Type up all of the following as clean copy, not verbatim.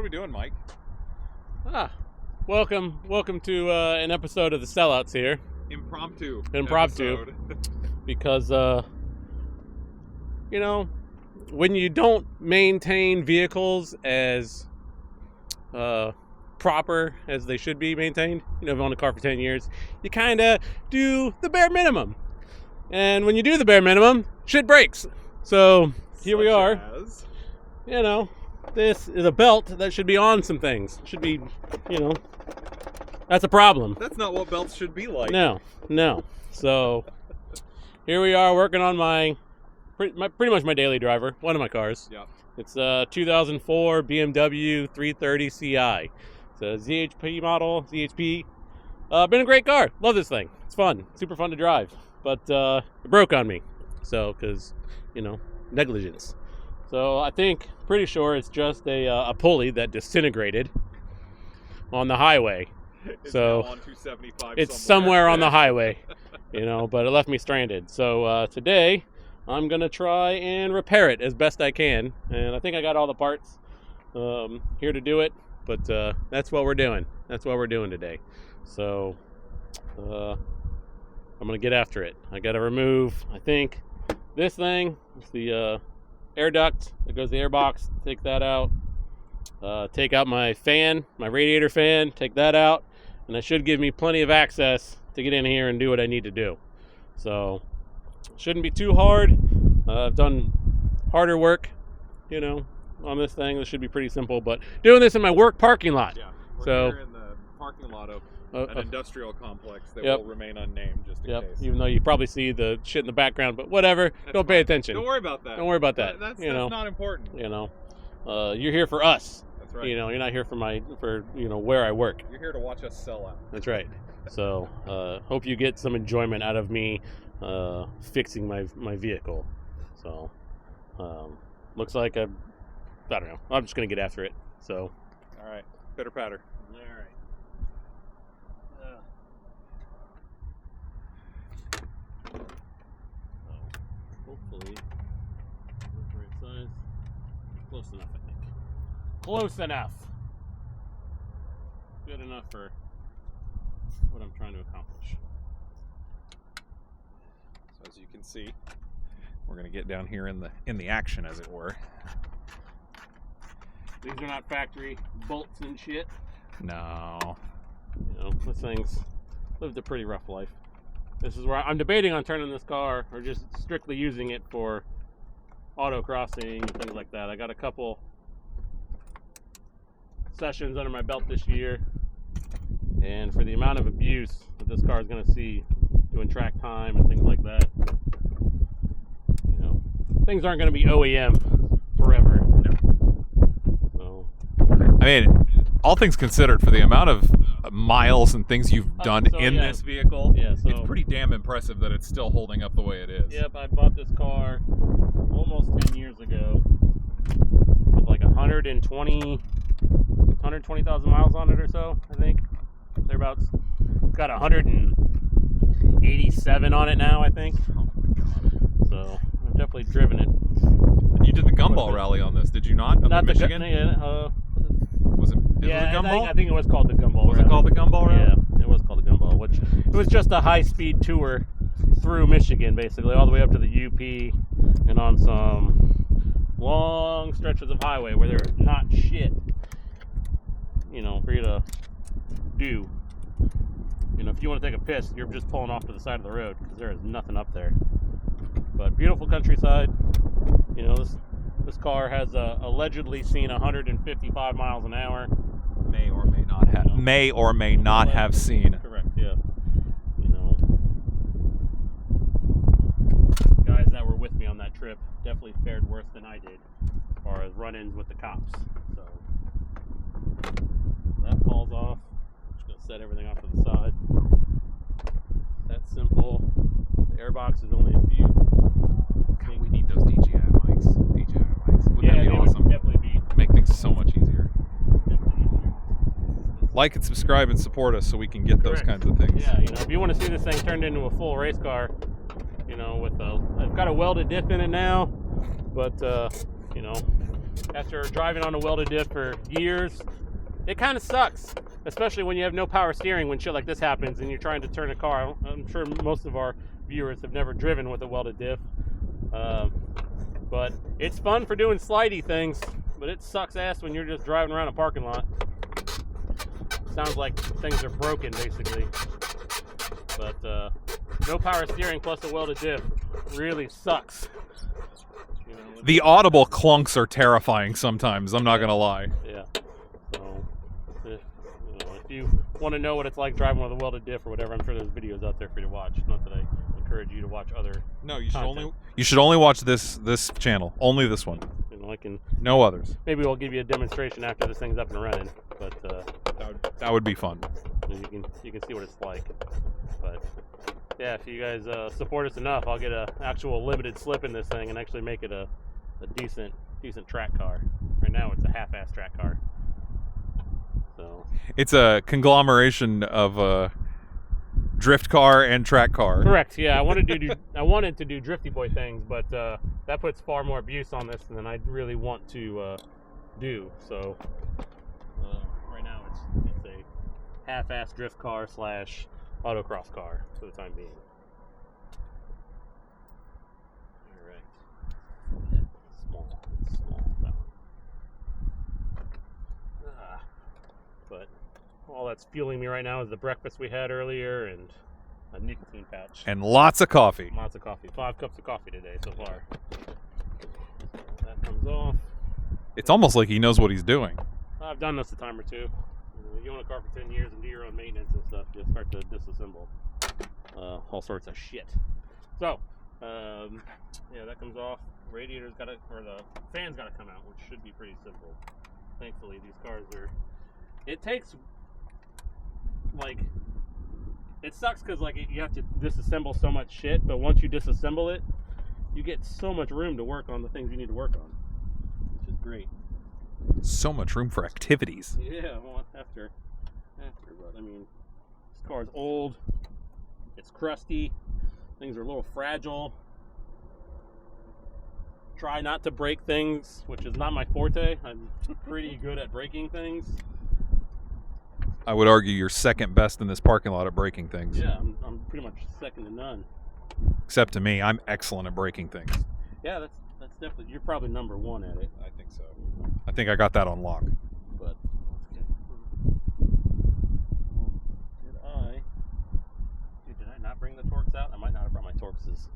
are we doing, Mike? Welcome to an episode of the Sellouts here. Impromptu. Episode. Because, when you don't maintain vehicles as proper as they should be maintained, I've owned a car for 10 years, you kind of do the bare minimum. And when you do the bare minimum, shit breaks. So here we are. This is a belt that should be on some things. It should be, that's a problem. That's not what belts should be like. No. So here we are working on pretty much my daily driver, one of my cars. Yeah. It's a 2004 BMW 330 Ci. It's a ZHP model, ZHP. Been a great car. Love this thing. It's fun. Super fun to drive. But it broke on me. So, because, negligence. So I think, pretty sure it's just a pulley that disintegrated on the highway. It's so now on 275 it's somewhere on the highway, but it left me stranded. So today I'm going to try and repair it as best I can. And I think I got all the parts here to do it. But that's what we're doing. That's what we're doing today. So I'm going to get after it. I got to remove, I think, this thing. It's the air duct that goes to the air box. Take that out. Take out my fan, my radiator fan. Take that out. And that should give me plenty of access to get in here and do what I need to do. So, shouldn't be too hard. I've done harder work, on this thing. This should be pretty simple. But doing this in my work parking lot. Yeah, we're here in the parking lot of an industrial complex that will remain unnamed just in case. Even though you probably see the shit in the background, but whatever. Don't pay attention. Don't worry about that. Don't worry about that. That's not important. You're here for us. That's right. You're not here for where I work. You're here to watch us sell out. That's right. So hope you get some enjoyment out of me fixing my vehicle. So looks like I don't know. I'm just gonna get after it. So all right, pitter patter. All right. Hopefully, that's the right size. Close enough, I think. Close enough. Good enough for what I'm trying to accomplish. So as you can see, we're going to get down here in the action, as it were. These are not factory bolts and shit. No. This thing's lived a pretty rough life. This is where I'm debating on turning this car or just strictly using it for auto crossing and things like that. I got a couple sessions under my belt this year, and for the amount of abuse that this car is going to see doing track time and things like that, things aren't going to be OEM forever. So, I mean, all things considered, for the amount of miles and things you've done in this vehicle, it's pretty damn impressive that it's still holding up the way it is. Yep, I bought this car almost 10 years ago with like 120,000 miles on it or so, I think. Thereabouts. It's got 187 on it now, I think. Oh my God. So I've definitely driven it. And you did the Gumball rally on this, did you not? Not the Michigan? Was it the Gumball? I think it was called the Gumball. Was it called the Gumball rally? Yeah, it was called the Gumball, which it was just a high-speed tour through Michigan, basically, all the way up to the UP and on some long stretches of highway where there's not shit, for you to do. If you want to take a piss, you're just pulling off to the side of the road because there is nothing up there. But beautiful countryside. This car has allegedly seen 155 miles an hour. May or may not have seen. Correct. Yeah. Guys that were with me on that trip definitely fared worse than I did as far as run-ins with the cops. So that falls off. Just gonna set everything off to the side. That's simple. The airbox is only a few. God, we need those DJI mics. Wouldn't that be awesome? Would definitely be. Make things so much easier. Like and subscribe and support us so we can get those kinds of things. Yeah, if you want to see this thing turned into a full race car, with I've got a welded diff in it now, but after driving on a welded diff for years, it kind of sucks, especially when you have no power steering when shit like this happens and you're trying to turn a car. I'm sure most of our viewers have never driven with a welded diff, but it's fun for doing slidey things, but it sucks ass when you're just driving around a parking lot. Sounds like things are broken, basically. But no power steering plus a welded diff really sucks. You know, the audible clunks are terrifying sometimes, I'm not going to lie. Yeah. So, if you want to know what it's like driving with a welded diff or whatever, I'm sure there's videos out there for you to watch. Not that I encourage you to watch other. No, you should content. you should only watch this channel. Only this one. You know, I can. No others. Maybe we'll give you a demonstration after this thing's up and running. But that would be fun. You can see what it's like. But yeah, if you guys support us enough, I'll get an actual limited slip in this thing and actually make it a decent track car. Right now, it's a half-ass track car. So it's a conglomeration of a drift car and track car. Correct. Yeah, I wanted to do drifty boy things, but that puts far more abuse on this than I really want to do. So right now, it's a half-ass drift car / autocross car for the time being. All right. Small. That one. But all that's fueling me right now is the breakfast we had earlier and a nicotine pouch. And lots of coffee. Lots of coffee. 5 cups of coffee today so far. That comes off. It's almost like he knows what he's doing. I've done this a time or two. You own a car for 10 years and do your own maintenance and stuff, you'll start to disassemble all sorts of shit. So, yeah, that comes off. Radiator's got to, or the fan's got to come out, which should be pretty simple. Thankfully, these cars are. It takes, like, it sucks because like you have to disassemble so much shit, but once you disassemble it, you get so much room to work on the things you need to work on, which is great. So much room for activities. Yeah, well, after, but I mean, this car's old, it's crusty, things are a little fragile. Try not to break things, which is not my forte. I'm pretty good at breaking things. I would argue you're second best in this parking lot at breaking things. Yeah, I'm pretty much second to none. Except to me, I'm excellent at breaking things. Yeah, that's definitely, you're probably number one at it. I think so. I think I got that on lock. But did I not bring the Torx out? I might not have brought my Torxes.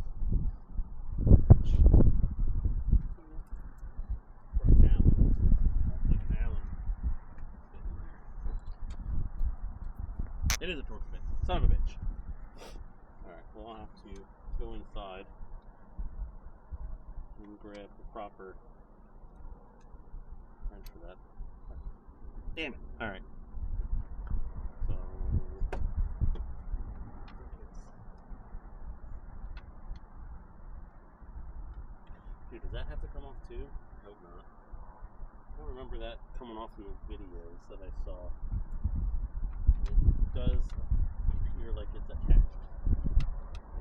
It is a Torx bit. Son of a bitch. Alright, well, I'll have to go inside and grab the proper wrench for that. Damn it. Alright. So. Dude, does that have to come off too? I hope not. I don't remember that coming off in the videos that I saw. It does appear like it's attached.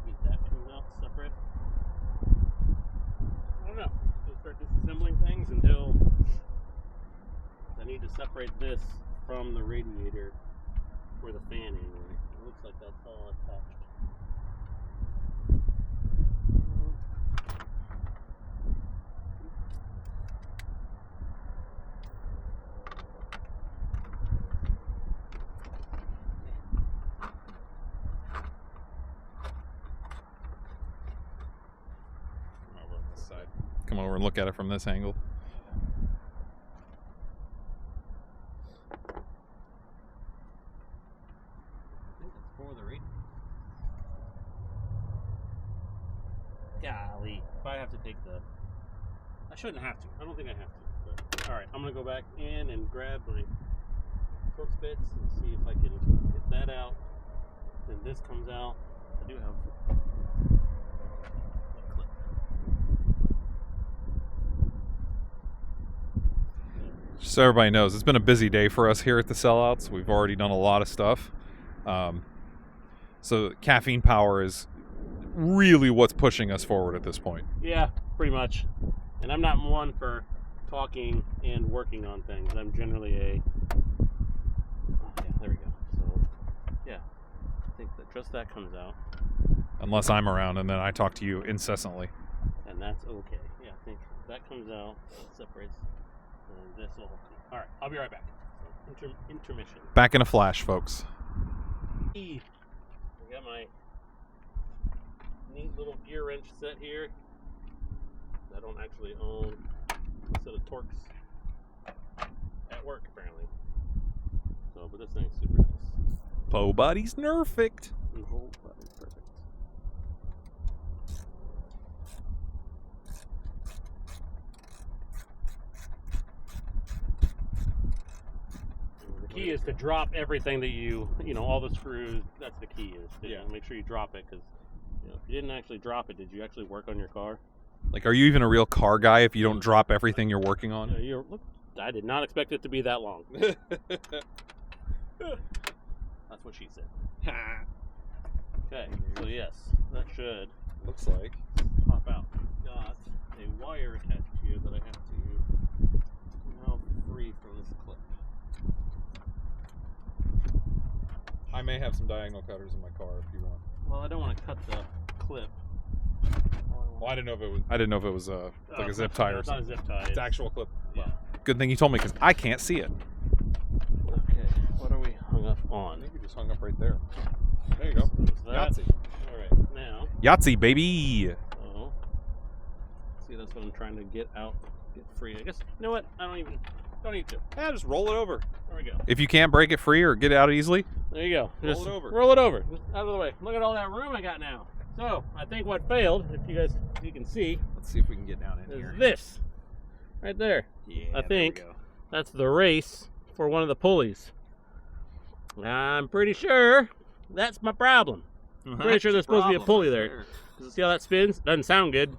Maybe that comes out separate. I don't know. I'll start disassembling things until I need to separate this from the radiator for the fan anyway. It looks like that's all attached. Come over and look at it from this angle. I think it's for the radiator. Golly, if I have to take the, I shouldn't have to. I don't think I have to. But all right, I'm gonna go back in and grab my Torx bits and see if I can get that out. Then this comes out. I do have. So everybody knows, it's been a busy day for us here at the Sellouts. We've already done a lot of stuff. So caffeine power is really what's pushing us forward at this point. Yeah, pretty much. And I'm not one for talking and working on things. I'm generally a... Oh, yeah, there we go. So, yeah, I think that just that comes out. Unless I'm around, and then I talk to you incessantly. And that's okay. Yeah, I think that comes out, it separates, and this will... All right, I'll be right back. So, intermission. Back in a flash, folks. I got my neat little gear wrench set here. I don't actually own a set of Torx at work, apparently. So, but this thing's super nice. Po body's nerfect. And the whole body's perfect. The key is to drop everything that you know, all the screws. That's the key, is to make sure you drop it, because if you didn't actually drop it, did you actually work on your car? Like, are you even a real car guy if you don't drop everything you're working on? Look, I did not expect it to be that long. That's what she said. Okay, so yes, that should, looks like, pop out. Got a wire attached here that I have to now free from this clip. I may have some diagonal cutters in my car if you want. Well, I don't want to cut the clip. Well, I didn't know if it was like a zip tie or something. It's not a zip tie. It's actual clip. Yeah. Good thing you told me, because I can't see it. Okay, what are we hung up I on? think you just hung up right there. There you go. Yahtzee. All right, now. Yahtzee, baby. Oh, see, that's what I'm trying to get out, get free. I guess, you know what? Don't need to. Yeah, just roll it over. There we go. If you can't break it free or get it out easily, there you go. Roll it over. Roll it over. Just out of the way. Look at all that room I got now. So, I think what failed, if you can see, let's see if we can get down in is here. this. Right there. Yeah, I think that's the race for one of the pulleys. I'm pretty sure that's my problem. I'm pretty sure there's supposed to be a pulley there. See how that spins? Doesn't sound good.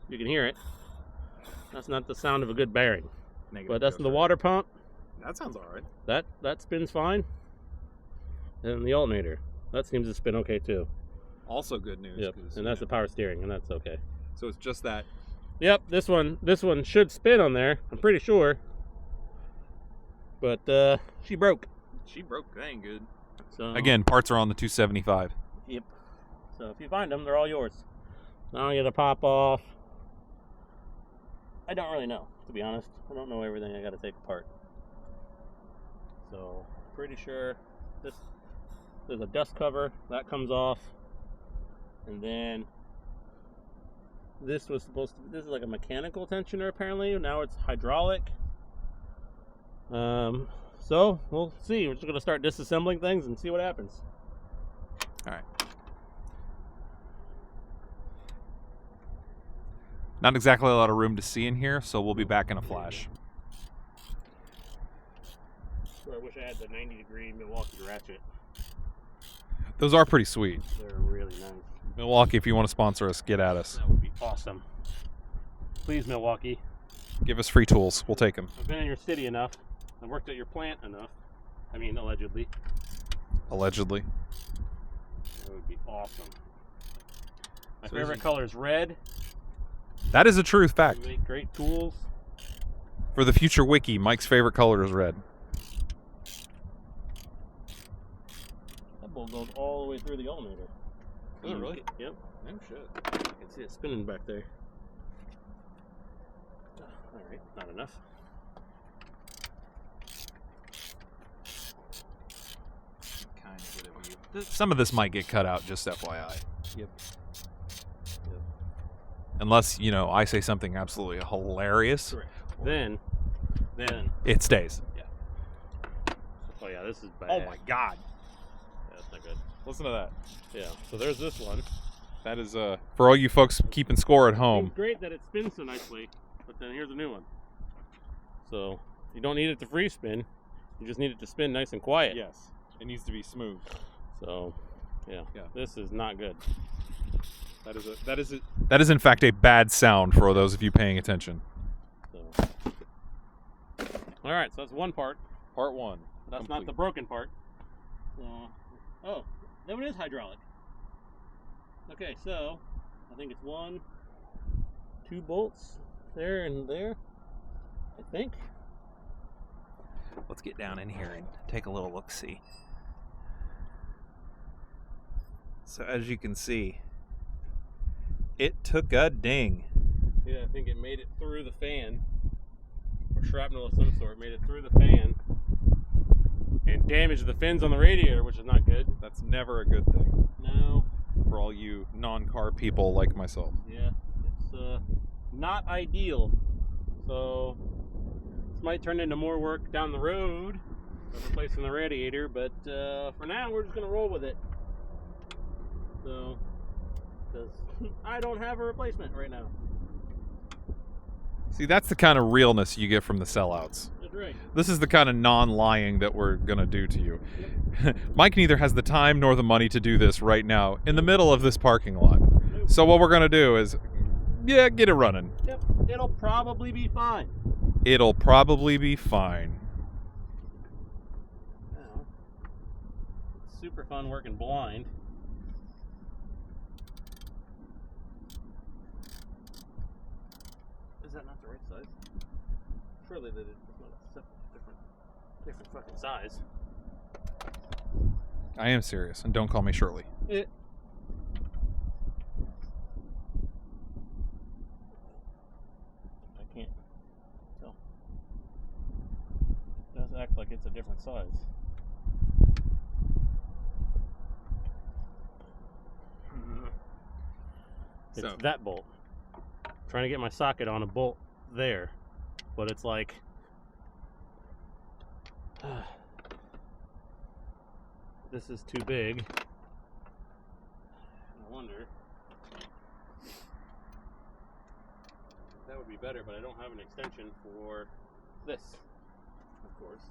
You can hear it. That's not the sound of a good bearing. But that's the water pump. That sounds all right. That spins fine. And the alternator. That seems to spin okay too. Also good news. Yep. And that's the power steering, and that's okay. So it's just that. Yep, this one should spin on there. I'm pretty sure. But she broke. She broke. That ain't good. So Again, parts are on the 275. Yep. So if you find them, they're all yours. Now I get a pop off. I don't really know, to be honest. I don't know everything I got to take apart. So pretty sure there's a dust cover that comes off, and then this was supposed to. This is like a mechanical tensioner apparently. Now it's hydraulic. So we'll see. We're just gonna start disassembling things and see what happens. All right. Not exactly a lot of room to see in here, so we'll be back in a flash. I wish I had the 90-degree Milwaukee ratchet. Those are pretty sweet. They're really nice. Milwaukee, if you want to sponsor us, get at us. That would be awesome. Please, Milwaukee. Give us free tools. We'll take them. I've been in your city enough. I've worked at your plant enough. I mean, allegedly. Allegedly. That would be awesome. My favorite color is red. That is a truth fact. You make great tools. For the future wiki, Mike's favorite color is red. That bolt goes all the way through the alternator. Is it really? Yep. No shit. I can see it spinning back there. Alright, not enough. Kind of get it with you. Some of this might get cut out, just FYI. Yep. Unless, I say something absolutely hilarious. Correct. Then it stays. Yeah. Oh yeah, this is bad. Oh my god. Yeah, that's not good. Listen to that. Yeah. So there's this one. That is for all you folks keeping score at home. It's great that it spins so nicely, but then here's a new one. So you don't need it to free spin. You just need it to spin nice and quiet. Yes. It needs to be smooth. So yeah. This is not good. That is in fact a bad sound for those of you paying attention. So. All right, so that's one part. Part one. That's complete. not the broken part. Oh, that one is hydraulic. Okay, so I think it's 1, 2 bolts there and there. I think. Let's get down in here and take a little look-see. So as you can see, it took a ding. Yeah, I think it made it through the fan. Or shrapnel of some sort made it through the fan. And damaged the fins on the radiator, which is not good. That's never a good thing. No. For all you non-car people like myself. Yeah, it's not ideal. So this might turn into more work down the road of replacing the radiator, but for now we're just gonna roll with it. So, because I don't have a replacement right now. See, that's the kind of realness you get from the sellouts. That's right. This is the kind of non-lying that we're gonna do to you. Yep. Mike neither has the time nor the money to do this right now in the middle of this parking lot. Nope. So what we're gonna do is, yeah, get it running. Yep, it'll probably be fine. It'll probably be fine. Well, it's super fun working blind. Is that not the right size? Surely that it's not a different fucking size. I am serious, and don't call me Shirley. I can't tell. It does act like it's a different size. It's So that bolt. I'm trying to get my socket on a bolt there, but it's like this is too big. I wonder. That would be better, but I don't have an extension for this, of course.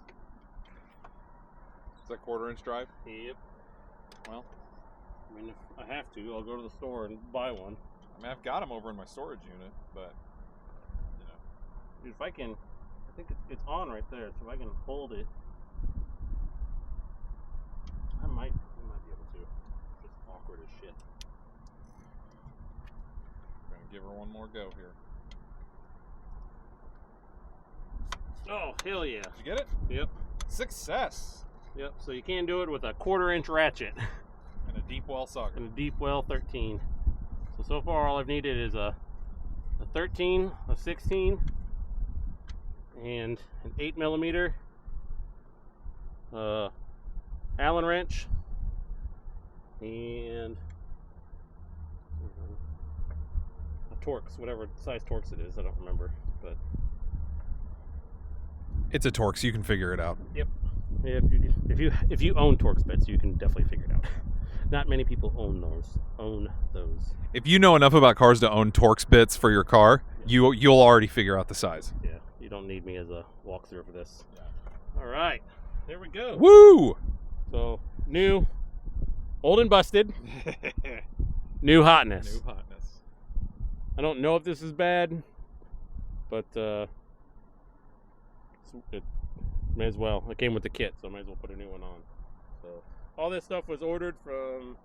is that 1/4-inch drive? Yep. Well, I mean, if I have to, I'll go to the store and buy one. I mean, I've got them over in my storage unit, but you know. Dude, if I can, I think it's on right there, so if I can hold it, I might be able to. It's just awkward as shit. I'm gonna give her one more go here. Oh, hell yeah. Did you get it? Yep. Success! Yep, so you can do it with a 1/4-inch ratchet And a deep well socket. and a deep well 13. So far all I've needed is a 13, a 16, and an 8mm Allen wrench, and a Torx, whatever size Torx it is, I don't remember, but It's a Torx, you can figure it out. yep. If you own Torx bits, you can definitely figure it out. Not many people own those. If you know enough about cars to own Torx bits for your car, you'll already figure out the size. Yeah, you don't need me as a walkthrough for this. All right, there we go. Woo! So new, old and busted, new hotness. New hotness. I don't know if this is bad, but it may as well. It came with the kit, so I might as well put a new one on. So all this stuff was ordered from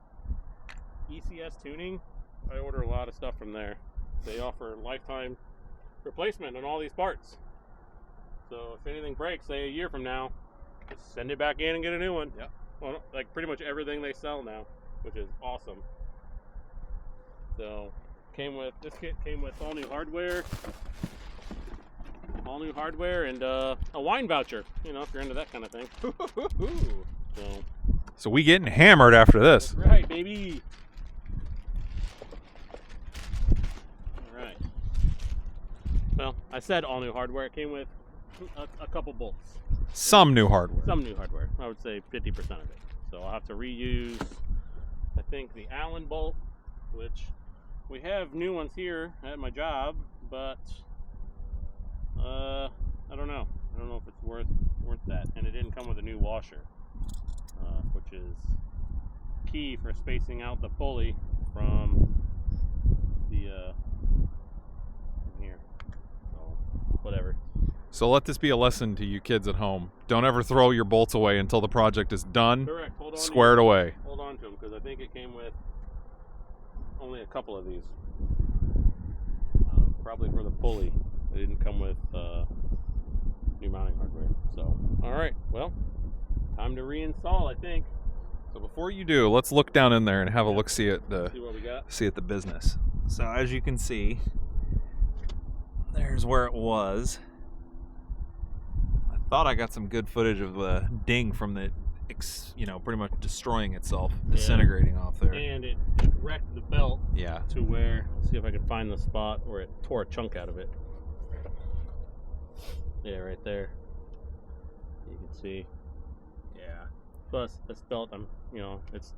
ECS Tuning. I order a lot of stuff from there. They offer lifetime replacement on all these parts. So if anything breaks, say a year from now, just send it back in and get a new one. Yep. Well, like pretty much everything they sell now, which is awesome. So this kit came with all new hardware. And a wine voucher, you know, if you're into that kind of thing. So we getting hammered after this. That's right, baby. All right. Well, I said all new hardware. It came with a couple bolts. Some new hardware. Some new hardware. I would say 50% of it. So I'll have to reuse, I think, the Allen bolt, which we have new ones here at my job, but I don't know. I don't know if it's worth that. And it didn't come with a new washer, which is key for spacing out the pulley from the here. So whatever. So let this be a lesson to you kids at home. Don't ever throw your bolts away until the project is done. Correct. Hold on. Squared away. Hold on to them, because I think it came with only a couple of these. Probably for the pulley. It didn't come with new mounting hardware. So, all right, well, time to reinstall, I think. So before you do, let's look down in there and have a look see at See what we got. the business. So as you can see, there's where it was. I thought I got some good footage of the ding from the, pretty much destroying itself, disintegrating off there. And it wrecked the belt. Yeah. To where? Let's see if I can find the spot where it tore a chunk out of it. Yeah, right there. You can see. Yeah. Plus, this belt, it's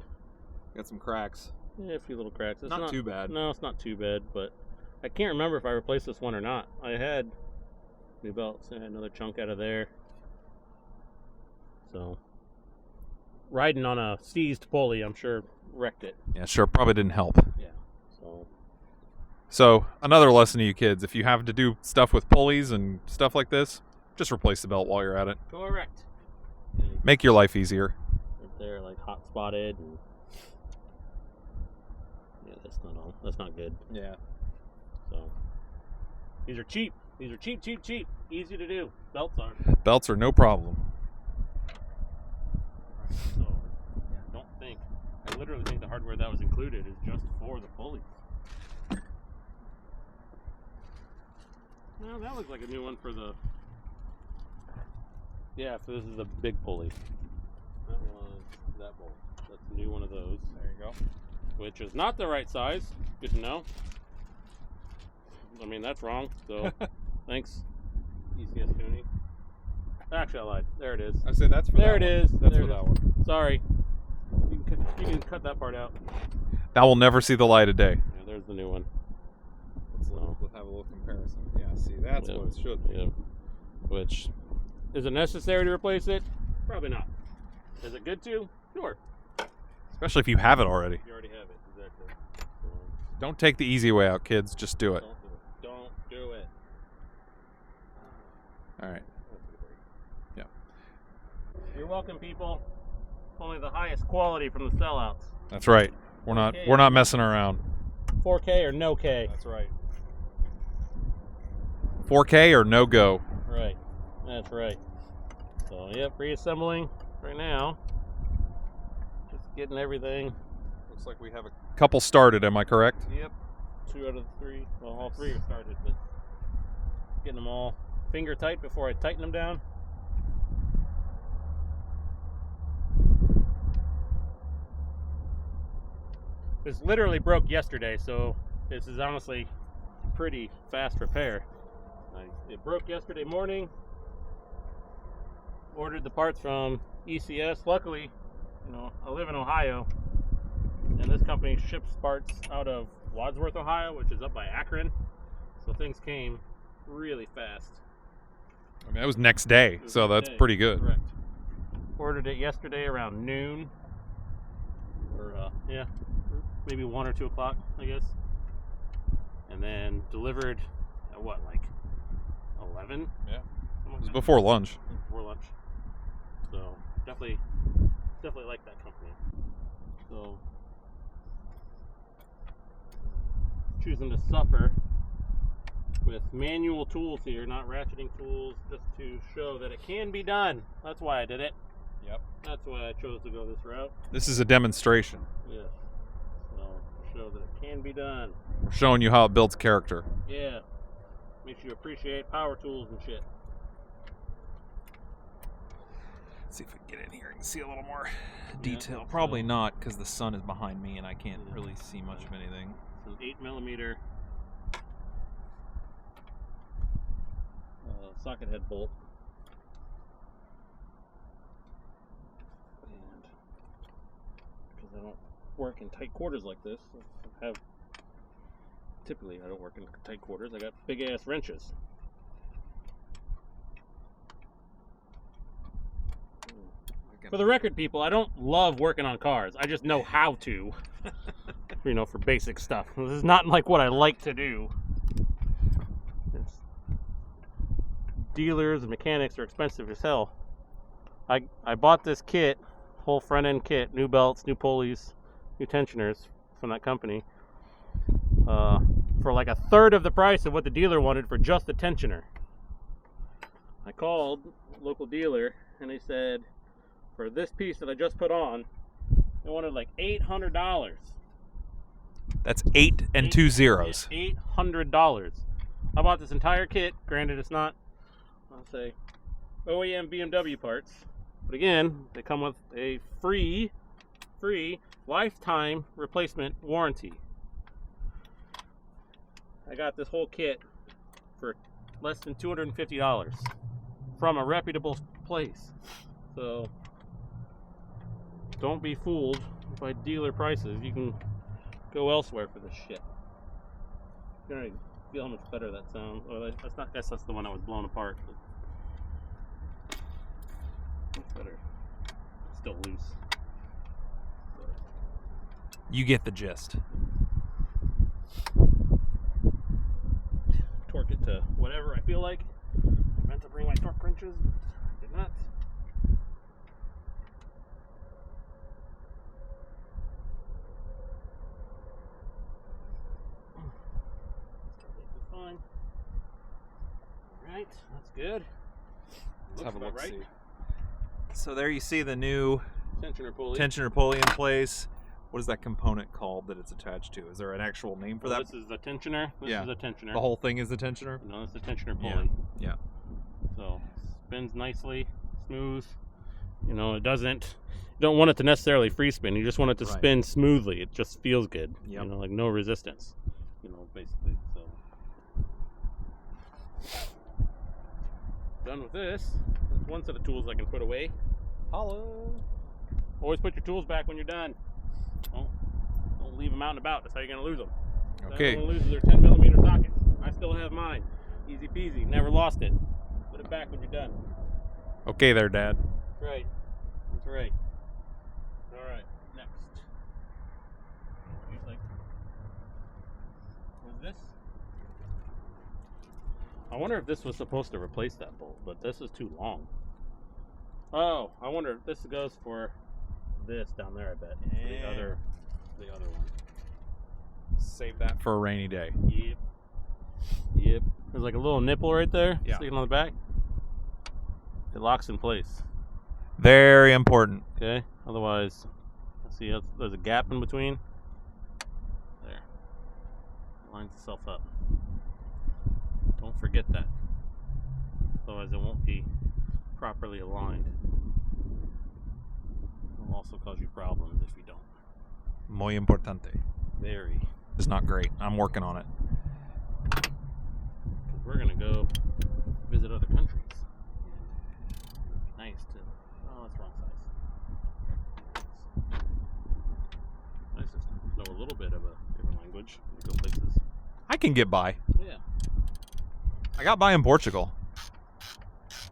Got some cracks. a few little cracks. It's Not too bad. No, it's not too bad, but I can't remember if I replaced this one or not. I had new belts. I had another chunk out of there. So, riding on a seized pulley, I'm sure wrecked it. Yeah, sure. Probably didn't help. Yeah. So another lesson to you kids: if you have to do stuff with pulleys and stuff like this, just replace the belt while you're at it. Correct. Make your life easier. Right there, like hot spotted. And yeah, that's not good. Yeah. So these are cheap. These are cheap. Easy to do. Belts are. Belts are no problem. So I literally think the hardware that was included is just for the pulleys. No, that looks like a new one for the. Yeah, so this is a big pulley. That was that bolt. That's a new one of those. There you go. Which is not the right size. Good to know. I mean, that's wrong. So, thanks, ECS Tuning. Actually, I lied. There it is. I say that's for there that it one. is. That's There for it that is. one. Sorry. You can cut that part out. That will never see the light of day. Yeah, there's the new one. Let's have a little comparison. Yeah, see, that's what it should be. Yep. Which, is it necessary to replace it? Probably not. Is it good to? Sure. Especially if you have it already. You already have it, exactly. Don't take the easy way out, kids. Just do it. Don't do it. All right. Yeah. You're welcome, people. Only the highest quality from the sellouts. That's right. We're not messing around. 4K or no K. That's right. 4K or no go. Right. That's right. So, yep, reassembling right now. Just getting everything. Looks like we have a couple started, am I correct? Yep. 2 out of the 3. Well, all 3 are started, but getting them all finger tight before I tighten them down. This literally broke yesterday, so this is honestly pretty fast repair. It broke yesterday morning. Ordered the parts from ECS. Luckily, I live in Ohio, and this company ships parts out of Wadsworth, Ohio, which is up by Akron. So things came really fast. I mean, that was next day, so that's pretty good. Correct. Ordered it yesterday around noon, or maybe 1 or 2 o'clock, I guess. And then delivered at what, like 11? Yeah. It was before lunch. Before lunch. So definitely like that company. So choosing to suffer with manual tools here, not ratcheting tools, just to show that it can be done. That's why I did it. Yep. That's why I chose to go this route. This is a demonstration. Yes. So to show that it can be done. We're showing you how it builds character. Yeah. Makes you appreciate power tools and shit. Let's see if we can get in here and see a little more detail. Probably not, because the sun is behind me and I can't really see much of anything. Some 8mm socket head bolt. And because I don't work in tight quarters like this, typically I don't work in tight quarters. I got big ass wrenches. For the record, people, I don't love working on cars. I just know how to. For basic stuff. This is not like what I like to do. Dealers and mechanics are expensive as hell. I bought this kit, whole front end kit, new belts, new pulleys, new tensioners from that company, for like a third of the price of what the dealer wanted for just the tensioner. I called a local dealer and they said for this piece that I just put on, they wanted like $800. That's 8 and 2 zeros. $800. I bought this entire kit. Granted, it's not, I'll say, OEM BMW parts, but again, they come with a free lifetime replacement warranty. I got this whole kit for less than $250 from a reputable place. So don't be fooled by dealer prices. You can go elsewhere for this shit. You can feel how much better that sounds. Well, that's not. I guess that's the one that was blown apart. Much better. Still loose. But You get the gist. torque it to whatever I feel like. I meant to bring my torque wrenches, but I did not. Fine. Alright, that's good. Let's have a about look. right. See. So there you see the new Tensioner pulley in place. What is that component called that it's attached to? Is there an actual name for that? This is the tensioner. This is the tensioner. The whole thing is the tensioner? No, it's the tensioner pulley. Yeah. So spins nicely, smooth. You know, it doesn't. You don't want it to necessarily free spin. You just want it to spin smoothly. It just feels good. Yep. You know, like no resistance. You know, basically. So done with this. That's one set of tools I can put away. Hello. Always put your tools back when you're done. Don't leave them out and about. That's how you're going to lose them. Okay. Everyone loses their 10mm sockets. I still have mine. Easy peasy. Never lost it. Put it back when you're done. Okay there, Dad. That's right. That's right. All right. Next. What's this? I wonder if this was supposed to replace that bolt, but this is too long. Oh, I wonder if this goes for this down there, I bet. The other one. Save that for a rainy day. Yep. There's like a little nipple right there, Yeah. sticking on the back. It locks in place. Very important. Okay. Otherwise, see, there's a gap in between. There. It lines itself up. Don't forget that. Otherwise, it won't be properly aligned. It'll also cause you problems if you don't. Muy importante. Very. It's not great. I'm working on it. Because we're going to go visit other countries. And it'd be nice to. Oh, that's wrong size. Nice to know a little bit of a different language when you go places. I can get by. Yeah. I got by in Portugal.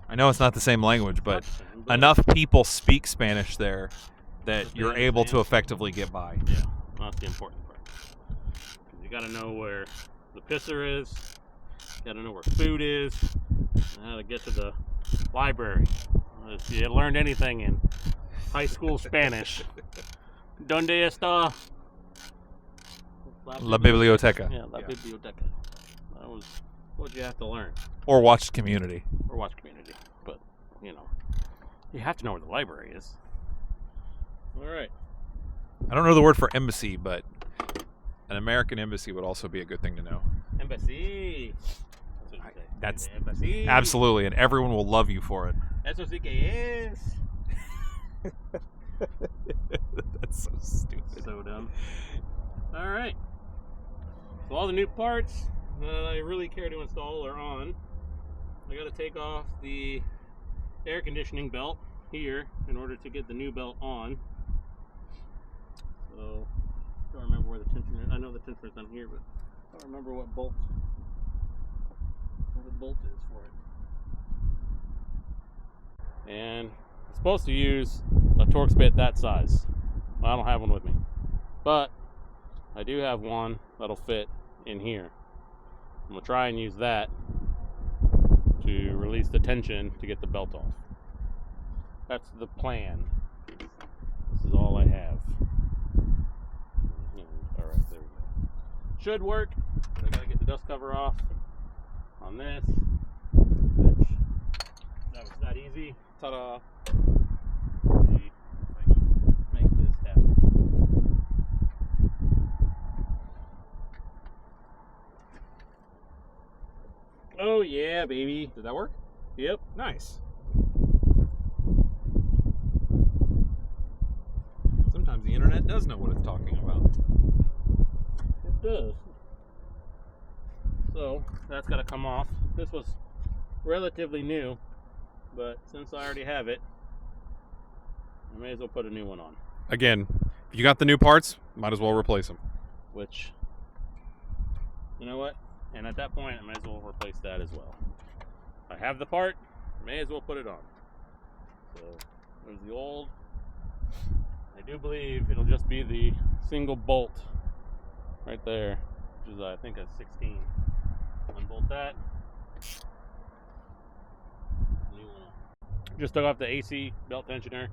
I know it's not the same language, but But enough people speak Spanish there that That you're they able to understand. effectively get by. Yeah, that's the important part. 'Cause you gotta know where the pisser is, you gotta know where food is, and how to get to the library. If you learned anything in high school Spanish, ¿Dónde está La biblioteca. Yeah, la biblioteca. That was what you have to learn. Or watched Community. Or watch Community. But, you know, you have to know where the library is. Alright. I don't know the word for embassy, but an American embassy would also be a good thing to know. Embassy. That's what you say. That's Embassy. absolutely, and everyone will love you for it. Eso sí que es. That's so stupid. So dumb. Alright. So all the new parts that I really care to install are on. I gotta take off the air conditioning belt here in order to get the new belt on. So, I don't remember where the tensioner is. I know the tensioner's on here, but I don't remember what bolt is for it. And I'm supposed to use a Torx bit that size. Well, I don't have one with me, but I do have one that'll fit in here. I'm gonna try and use that to release the tension to get the belt off. That's the plan. This is all I have. Alright, there we go. Should work, but I gotta get the dust cover off on this, which that easy. Ta-da. See if I can make this happen. Oh yeah, baby. Did that work? Yep. Nice. Sometimes the internet does know what it's talking about. It does. So that's got to come off. This was relatively new, but since I already have it, I may as well put a new one on. Again, if you got the new parts, might as well replace them. Which, you know what? And at that point, I may as well replace that as well. I have the part, may as well put it on. So there's the old. I do believe it'll just be the single bolt right there, which is I think a 16. Unbolt that. New one. Just took off the AC belt tensioner.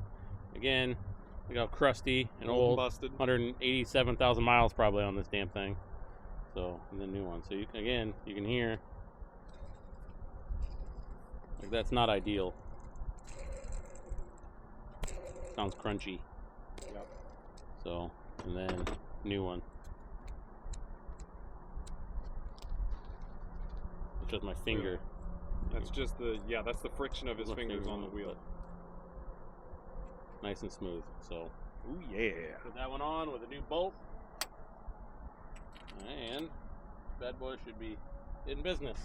Again, look how crusty and old. Busted. 187,000 miles probably on this damn thing. So, and the new one. So you can hear. Like, that's not ideal. Sounds crunchy. Yep. So, and then new one. It's just my finger. That's just that's the friction of his fingers on the wheel. Nice and smooth. So, Ooh yeah. put that one on with a new bolt. And bad boy should be in business.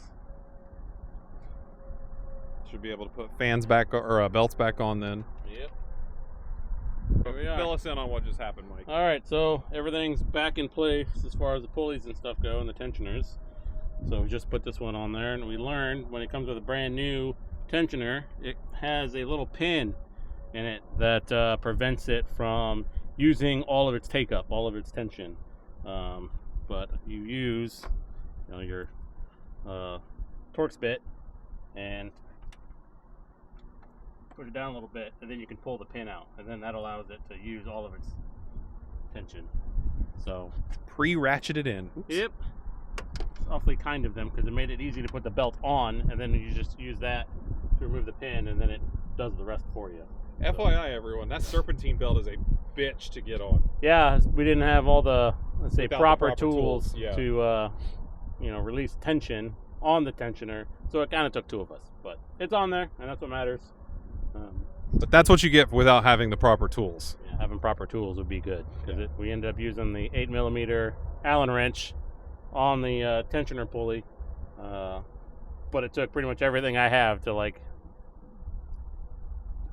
Should be able to put fans back or belts back on then. Yep. Here we are. Fill us in on what just happened, Mike. All right, so everything's back in place as far as the pulleys and stuff go and the tensioners. So we just put this one on there, and we learned when it comes with a brand new tensioner, it has a little pin in it that prevents it from using all of its take-up, all of its tension. But you use your Torx bit and push it down a little bit, and then you can pull the pin out, and then that allows it to use all of its tension. So Pre-ratcheted in. Oops. yep, it's awfully kind of them because it made it easy to put the belt on, and then you just use that to remove the pin, and then it does the rest for you. FYI, everyone, that serpentine belt is a bitch to get on. Yeah, we didn't have all the, let's say, Without the proper proper tools yeah. to release tension on the tensioner, so it kind of took two of us, but it's on there, and that's what matters. But that's what you get without having the proper tools. Yeah, having proper tools would be good, because we ended up using the 8mm Allen wrench on the tensioner pulley, but it took pretty much everything I have to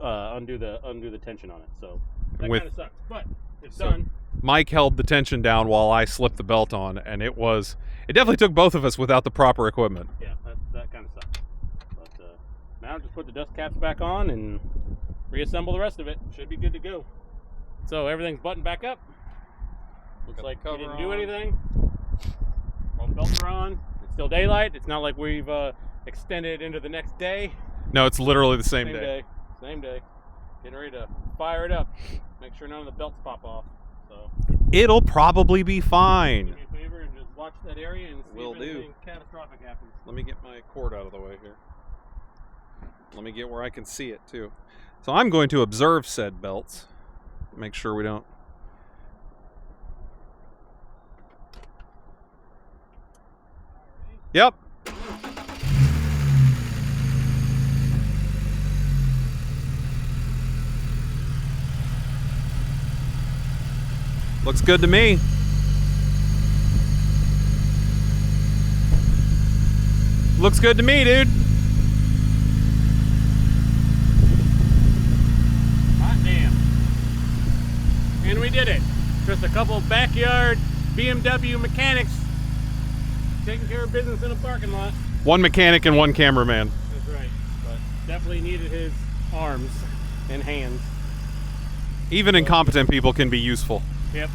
undo the tension on it. So that kind of sucks, but it's done. Mike held the tension down while I slipped the belt on, and it definitely took both of us without the proper equipment. Yeah, that kind of sucks. But now just put the dust caps back on and reassemble the rest of it. Should be good to go. So everything's buttoned back up. Looks like we didn't do anything. All the belts are on. It's still daylight. It's not like we've extended into the next day. No, it's literally the same day. Same day. Getting ready to fire it up. Make sure none of the belts pop off. So It'll probably be fine. do me a favor and just watch that area and see Will if do. anything catastrophic happens. Let me get my cord out of the way here. Let me get where I can see it too. So I'm going to observe said belts. Make sure we don't. Yep. Looks good to me. Looks good to me, dude. Hot damn. And we did it. Just a couple backyard BMW mechanics taking care of business in a parking lot. One mechanic and one cameraman. That's right. But definitely needed his arms and hands. Even incompetent people can be useful. Yep.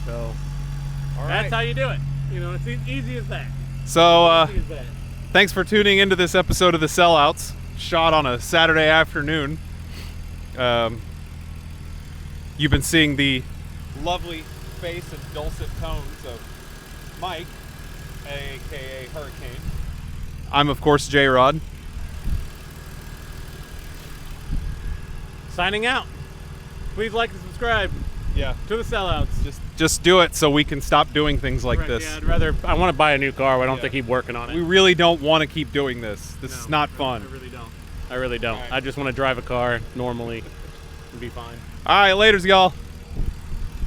So All that's how you do it. It's easy as that. So, Easy as that. thanks for tuning into this episode of The Sellouts, shot on a Saturday afternoon. You've been seeing the lovely face and dulcet tones of Mike, aka Hurricane. I'm, of course, Jrod. signing out. Please like and subscribe Yeah. to the sellouts. Just do it so we can stop doing things like Right, this. Yeah, I want to buy a new car. But I don't Yeah. think keep working on it. We really don't want to keep doing this. This is not fun. I really don't. All right. I just want to drive a car normally and be fine. All right, laters, y'all.